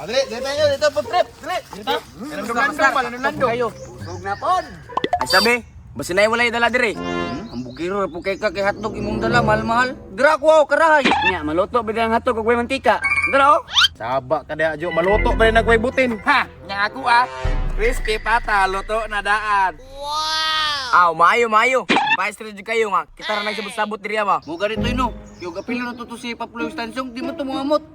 Dito po trip. Dito. Lando. Kayo. Busog na pod. Ay sabi, basi na wala dala dire. Ang bugiro po kay ka kay hotdog imong dala mahal-mahal. Dira ko karahay. Nya maluto ba ang hotdog kag mantika? Dira oh. Saba ka diha, Jo. Maluto pa rin nagway butin. Ha, nya ako crispy pata luto na daan. Aw, maayo. Paistro jud kayo nga. Kita ra nagsabot-sabot diri ba. Mo ganito ino. Yo kapilo na to si Paplo Stansong, di mo to mangamot.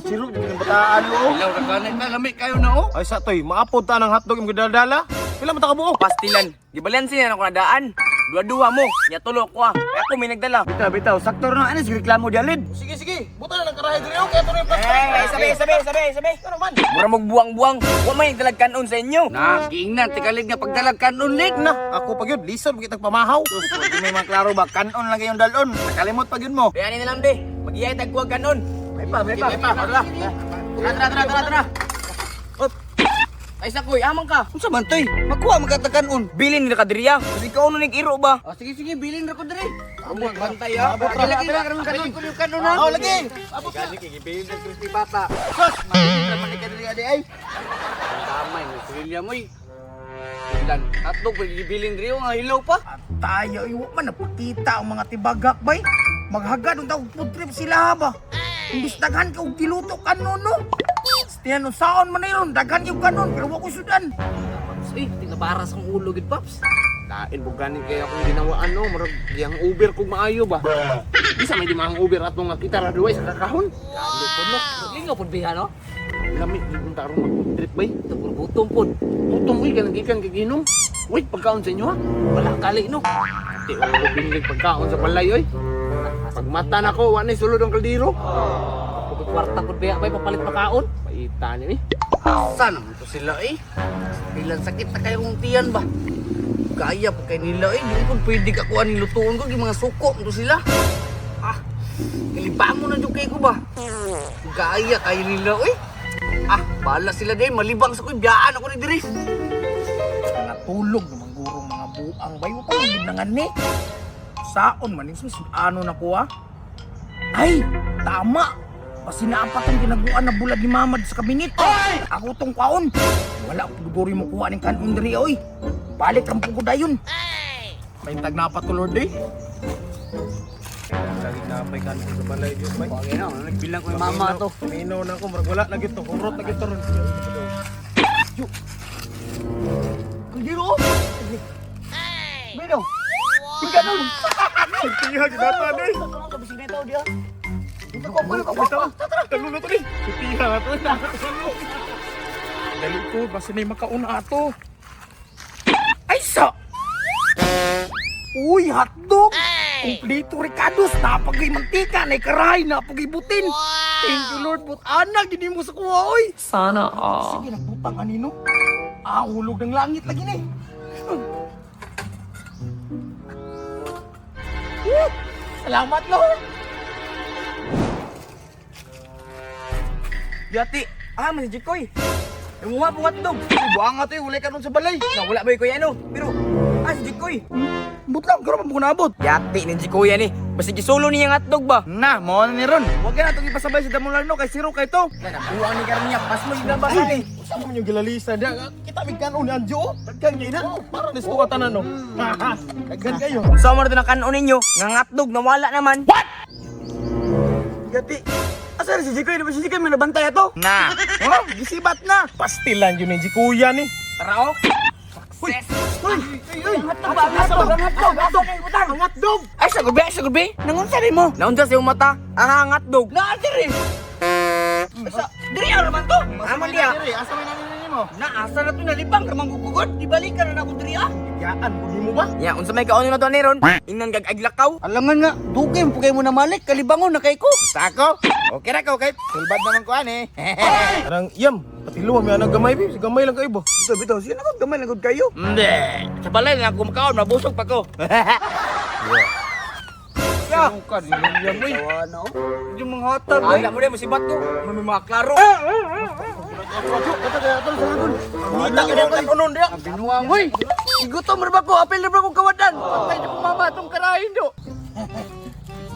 Siro di bataan oh. Ilaw ra kanay na lami kayo na oh. Ay sa toy, maapod ta ng hotdog imong gidala. Pila man ta kabuo? Pastilan. Gibalan siya ako nadaan. Dua-dua mo. Nya tulo ko ah. Ako may nagdala. Bitaw, sakto na ano si reklamo dialid. Sige. Buta na ng karahay diri oh. Kaya to rin Sabi. Ano man? Mura mong buwang-buwang. Wa may dalag kanon sa inyo. Nagiingnan tikalig nga pagdalag kanon lig na. Ako pa gyud, lison kitag pamahaw. Sus, di may maklaro ba kanon lang kayong dalon. Nakalimot pa gyud mo. Kaya ni lang de. Magiyay tagkuwag kanon. May pa. Tara. Ay sakoy, amang ka. Unsa man toy? Magkuha magkatakanon. Bilin nila kadiriya. Kasi ikaw nung nag-iro ba? Sige, bilin ra ko diri. Amang bantay ah. Lagi karon kanon ko yung kanon na. Lagi. Lagi gibilin na crispy bata. Sus, man ka diri adi ay. Tamay mo silya mo. Ilan hotdog gibilin diri nga hilaw pa. Tayo, iwa man napakita ang mga tibagak bay. Maghagad ang tawag food trip sila ba? Imbis daghan ka og giluto kanon no. Stiyan no saon man iron daghan yung kanon pero wa ko sudan. Uy, tinabara sa ulo gid paps. Lain mo ganing kaya akong ginawaan no, murag yang Uber kog maayo ba. Bisa may di mang Uber atong nga kita ra duway sa kakahon. Lalo po no. Lingaw po biha no. Lami yung tarong mag-trip bay. Tagpuro butong po. Utong uy kanang gikan kaginom. Uy, pagkaon sa inyo ha. Wala kali no. Di ko binlig pagkaon sa balay oy. Pagmata na ko, wala sulod ang kaldero. Pag kwarta po biha bay papalit pakaon. Paita niya eh. Asa naman to sila eh. Bilang sakit na kayong tiyan ba? Kaya po kay nila eh. Hindi ko pwede ka kuha ni lutuon ko. Yung mga suko to sila. Kalibang mo na dyan kayo ko ba? Kaya kayo nila eh. Bahala sila din. Malibang sa ko. Biyaan ako ni Diri. Natulog naman gurong mga buang bay mo pa lang nangan ni. Saon man sus ano na ko Ay, tama. Pasinaapat ang ginaguan na bulad ni Mamad sa kabinet. Ako tong kaon. Wala po duguri mo kuha ng kanon diri oy. Balik ang pugudayon. May tagnapat to Lord eh. Lagi na may kanin sa balay yun bay. Okay na. Nagbilang ko yung mama to. Minaw na ko, marag wala na gito. Kurot na gito ron. Kaldiro. Bino. Tingkanon. Tiya, ginatan eh. Ano ka bisig na ito dia? Ito ko pa. Talulo to eh. Tiya na to. Dali ko basta na makauna ato. Ay sa. Uy, hotdog. Kumplito Ricardos, napagay mantika, na karahay, napagay butin. Thank you Lord, but anak, hindi mo sa kuha, oy. Sana all. Sige, nagbutang anino. Hulog ng langit lagi na eh. Salamat Lord. Yati. Masjid ko eh. Umuha po hotdog. Buang nga to, wala kanon sa balay. Wala ba yung kuya no? Pero, si Jikoy. Butlang, karo pa mo naabot. Yati ni Jikoy yan eh. Basta gisolo niya ng hotdog ba? Na, mo na ni ron. Huwag ka na itong ipasabay sa damulan no, kay siro kay to. Buwang ni Karniya. Pas mo yung labasan eh. Saan mo yung gilalisa niya? Kita may kanon ni Anjo. Dagkan niya ina. Para nisko ka tanan no. Dagkan kayo. Sa mo na ito ng kanon ninyo. Ng hotdog na wala naman. What? Gati. Asa na si Jikoy? Di ba si Jikoy may nabantay ato? Na. Gisibat na. Pastilan yun ni Jikuya ni. Tara o. Ang hotdog. Ay, sa gabi. Nangunsa rin mo. Naunsa sa iyong mata. Ang hotdog. Naadiri. Diri ano naman to? Aman diya. Asa may nanin mo? Naasa na ito nalibang. Ramang gugugod. Di balikan na ako diri ah. Yaan, budi mo ba? Ya, unsa may kaon na to ni Ron? Ingnan kag aglakaw. Alangan nga, dugay mo pugay mo na malik, kalibangon na kay ko. Sako. Okay ra ko kay. Sulbad naman ko ani. Parang yam. Patiluwa may anang gamay bi. Si gamay lang kayo ba? Bitaw, sino ko gamay lang kayo? Hindi. Sa balay na ako makaon, mabusog pa ko. Ya. Suka din yam boy. Ano? Yung mga hatag. Ay, mo din musibat ko. May mga klaro. Kita ka ng kanunon dia. Binuang, hoy. Igutom ra ba ko? Apel ra ba ko kawadan? Patay na ko mama itong karahin do.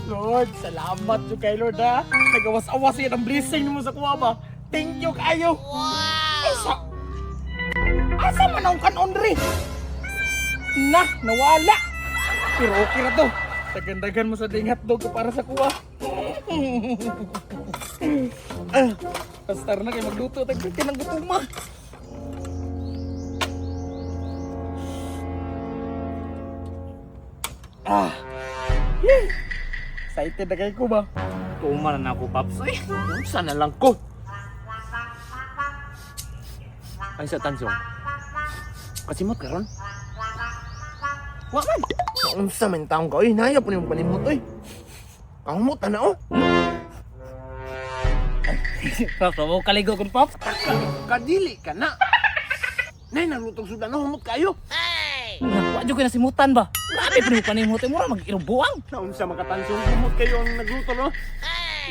Lord, salamat yung kay Lord ha. Nagawas-awas yan ang blessing mo sa kuha ba. Thank you kayo. Asa man ang kanon diri? Nawala. Pero okay na to. Tagandagan mo sa ding hotdog ko para sa kuha. Pastar na kayo magluto. Tagpiti ng gutuma. Excited na kayo ko ba? Tuman na ako, Paps. Ay, Unsa na lang ko. Ay sa tansong. Kasimot karon. Wa man. Unsa man taong ka oy, naya po nimo panimot oy. Kamot na oh. Paps, mo kaligo kun, Paps. Kadili ka na. Nay nalutong sudan no humot kayo. Wa jud ko na simutan ba? Grabe pa ni panimot mo ra mag-ilubuang. Na unsa makatansong humot kayo ang nagluto no.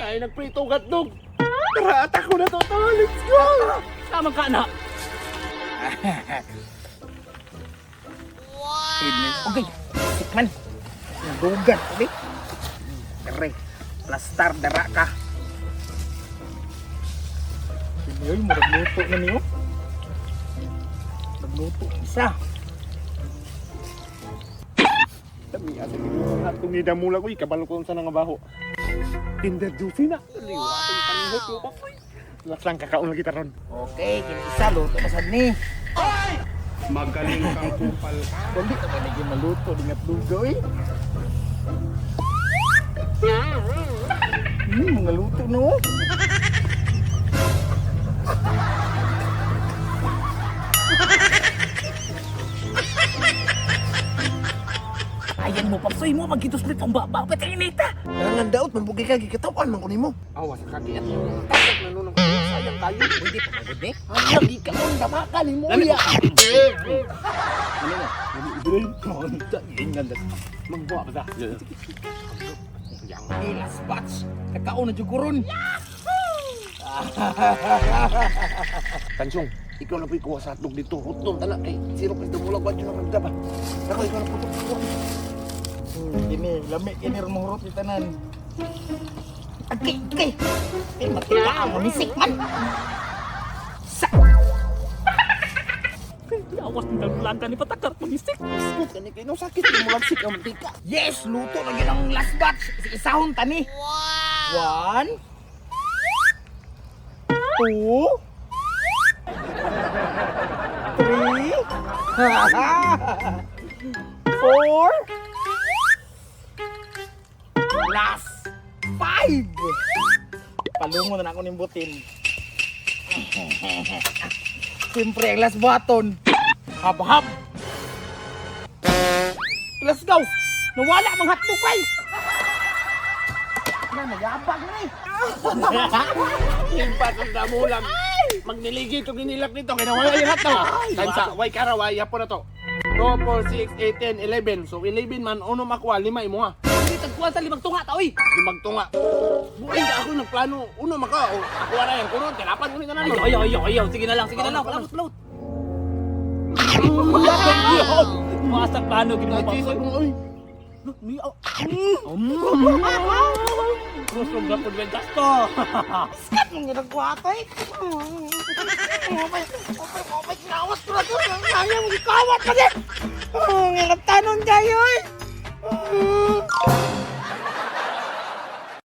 Nay nagprito hotdog. Tara atako na to. Let's go. Tama ka na. Okay. Sikman. Nadugan. Okay. Dere. Plastar dara ka. Yoy, mo nagluto na niyo. Nagluto isa. Dami ate ni hatong ni damula ko ikabalo ko sa nangabaho. Tinder juicy na. Liwatong panihot mo pa. Lasang kakaon lagi taron. Okay, kini isa luto masad ni. Magaling kang kupal. Dali ka ba naging maluto dingat dugo eh. Mga luto no. Ayan mo, Papsoy mo, magkitos-lit ang baba, patinita. Karangan daot mabugi ka gikitawan man ko nimo. Awas ka kaya yung tatak na nunong sayang tayo. Hindi pa magod eh. Ang lagi ka on damaka nimo ya. Ano na? Mangbuwa ba ta? Ilas batch. Nagkaon na juguron. Tansong, ikaw na po'y kuha sa hotdog dito. Hutong tala kay siro pa dumulag ba dyan ang magdaba. Ako ikaw na putok. Ini, lami ini rumurot di tanan. Okay, okay. Eh, matila ang mamisik man. Sa. Awas ng dalulagan ni patakar magisik. Sakit ka ni kayo no sakit yung mulagsik ang mantika. Yes, luto lagi ng last batch. Isahon tani. Wow. 1 2 3 4 last 5. Palungo na ako nimbutin. Siyempre ang last button. Hab-hab. Let's go. Nawala mang hotdog kay. Na nagabag na eh. Limpat ang damulang. Magniligi ito ginilak nito. Kaya nawala yung hotdog. Tansa, way karaway. Yapo na to. 2, 4, 6, 8, 10, 11. So 11 man, uno makuha, 5 imo ha. Hindi tagkuhan sa limang tunga ta, oy. Limag tunga. Buhay ka ako nagplano. Uno maka. O, ako na yan. Kuno, tinapan mo rin ka na. Ayaw. Sige na lang. Palabot. Masa plano gini mo, Paps. Oy. Gusto nga po ventas to. Skat mong ginagawa ko eh. Kumay, kinawas ko na to. Kaya mong ikawat ka din. Ngilap tanong kayo eh.